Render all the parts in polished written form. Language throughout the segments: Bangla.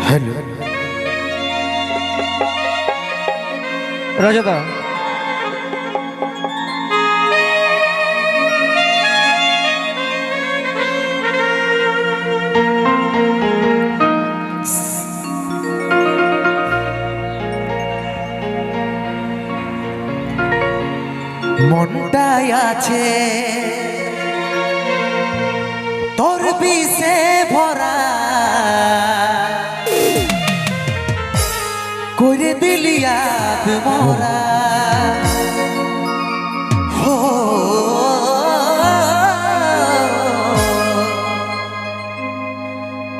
হ্যালো রাজাদা, মনটাই আছে তোর বিষে ভরা, করে দিলি আদ মরা। হো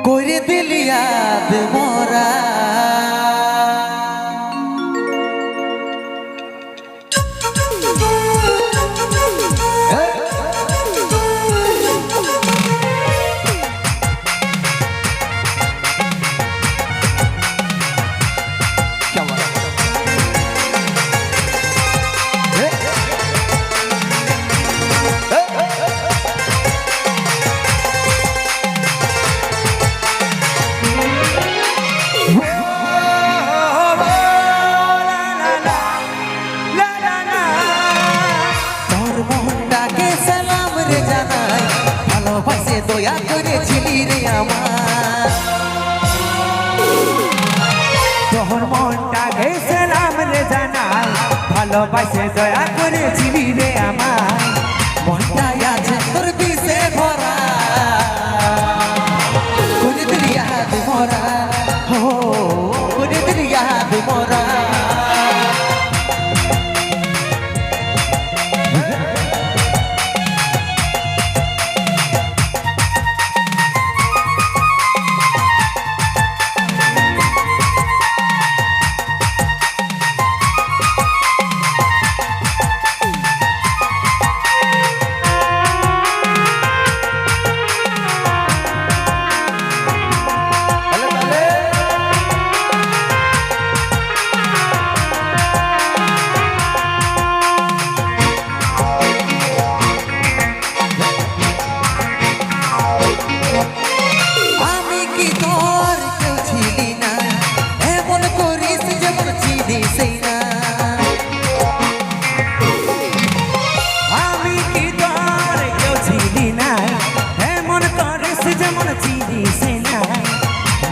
করে দিলি আদ মরা। ভালোবাসে দয়া করেছিলি রে আমার, তোর মনটা গেছিলাম রে জানাই, ভালোবাসে দয়া করেছিলি রে আমার। মনটাই আছে তোর বিষে ভরা, করে দিলি আদ মরা। হো করে দিলি আদ মরা।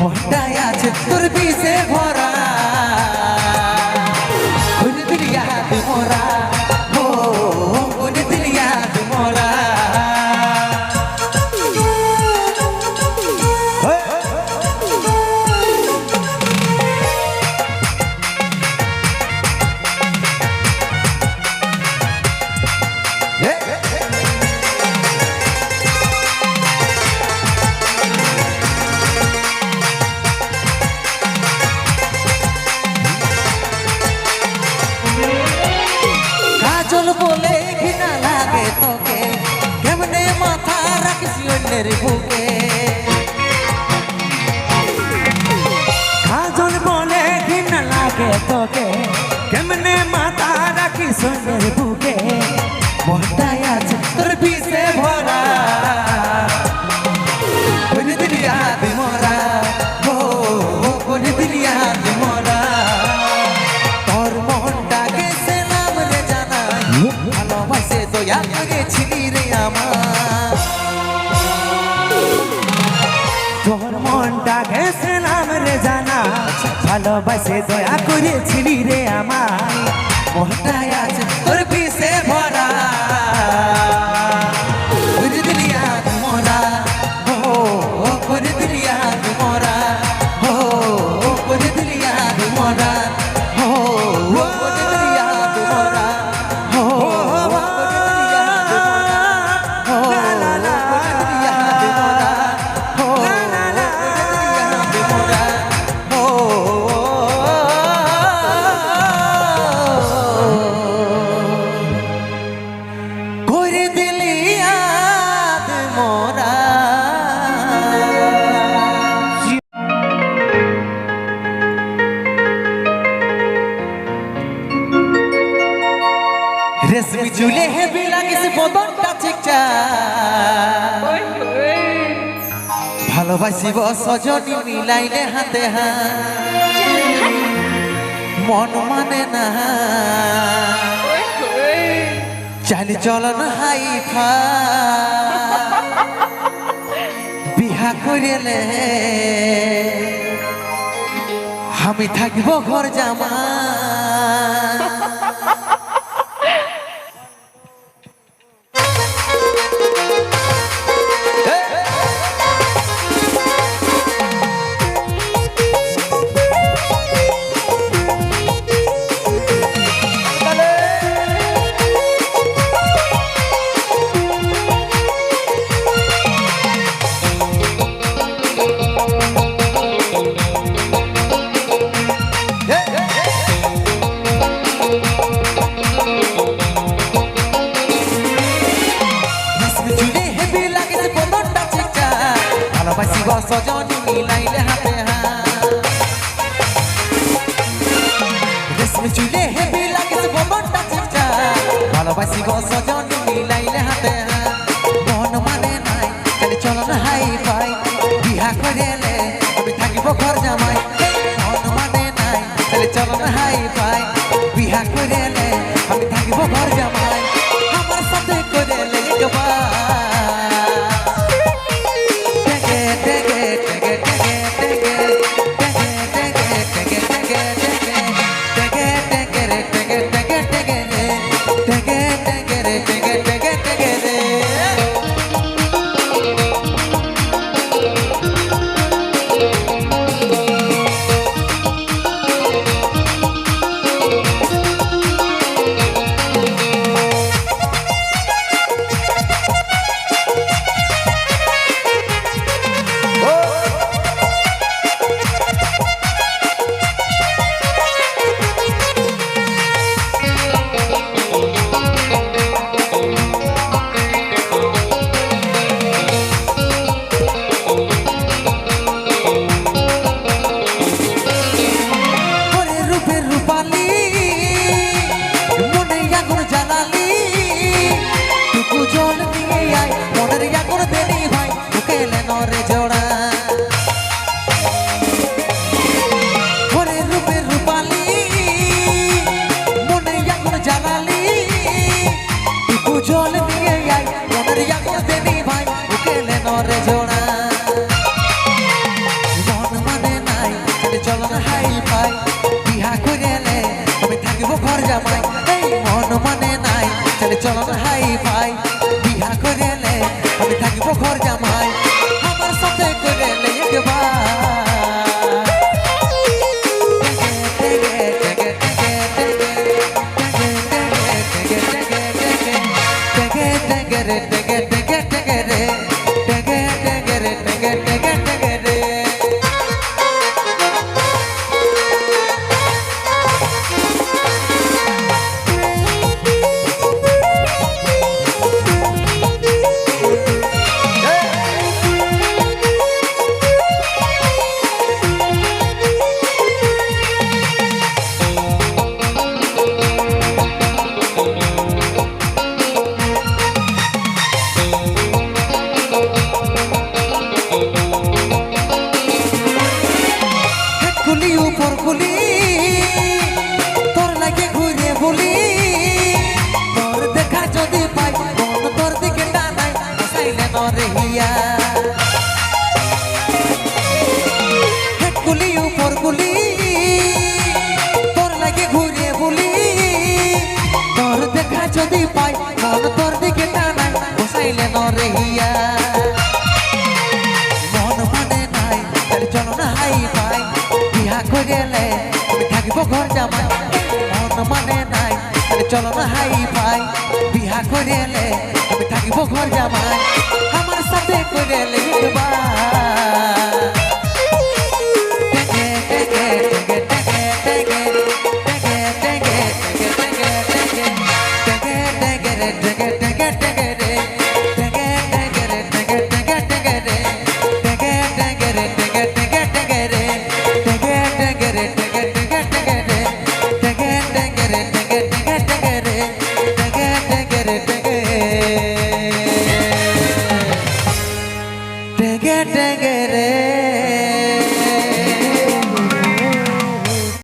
মনটাই আছে তোর বিষে ভরা, করে দিলি আদ মরা। হো করে দিলি আদ মরা। কাজল বলে ঘৃণা লাগে তোকে, কেমনে মাথা রাখিস অন্যের বুকে। কাজল বলে ঘৃণা লাগে তোকে, কেমনে মাথা রাখিস অন্যের বুকে। মনটাই আছে তোর বিষে ভরা, করে দিলি আদ মরা। হো করে দিলি আদ মরা। তোর মনটা গেছিলাম রে জানাই, ভালোবাসে দয়া করেছিলি রে আমার। তোর মনটা গেছিলাম রে জানা, ভালোবাসে দয়া করেছিলি রে আমার। মনটাই আছে তোর বিষে ভরা, করে দিলি আদ মরা। হো করে দিলি আদ মরা। হো করে দিলি আদ মরা। হো করে দিলি আদ মরা। হো করে দিলি আদ মরা। হো করে দিলি আদ মরা। হো করে দিলি আদ মরা। হো করে দিলি আদ মরা। রেশমি চুলে হেবি লাগিস বদনটা চিকচা, ভালোবাসিব সজনী মিলাইলে হাতে হাত মন মানে না চালি চলন হাই ফা বিহা করিলে আমি থাকিব ঘর জামা সজনী মিলাইলে হাতে রেশমি চুলে হেবি লাগিস বমনটা চিকচা ভালোবাসিব সজনী মিলাইলে হাতে মন মানে নাই তাহলে চলো না হাই ফাই বিহা করিলে আমি থাকিব ঘর জামাই মন মানে নাই তাহলে চলো না হাই ফাই বিহা করিলে আমি থাকিব ঘর জামাই আমার সাথে করিলে একবার জল দিয়ে আই মনের ইয়াকুর দেনি ভাই উকেলে নরে জোড়া মন মানে নাই চলো না হাই ফাই বিহা করিলে আমি থাকিব ঘর জামাই এই মন মানে নাই চলো না হাই ফাই বিহা করিলে আমি থাকিব ঘর জামাই আমার সাথে করিলে একবার তোর লাগে ঘুরে বলি তোর দেখা যদি পাই মন তোর দিকে টানাই বসাইলে নরে হিয়া গুলি উপর গুলি তোর লাগে ঘুরে বলি তোর দেখা যদি পাই মন তোর দিকে টানাই বসাইলে নরে হিয়া মন মানে নাই তাহলে চলো না হাই ফাই বিহা করিলে আমি থাকিব ঘর জামাই মন মানে নাই তাহলে চলো না হাই ফাই বিহা করিলে আমি থাকিব ঘর জামাই আমার সাথে করিলে একবার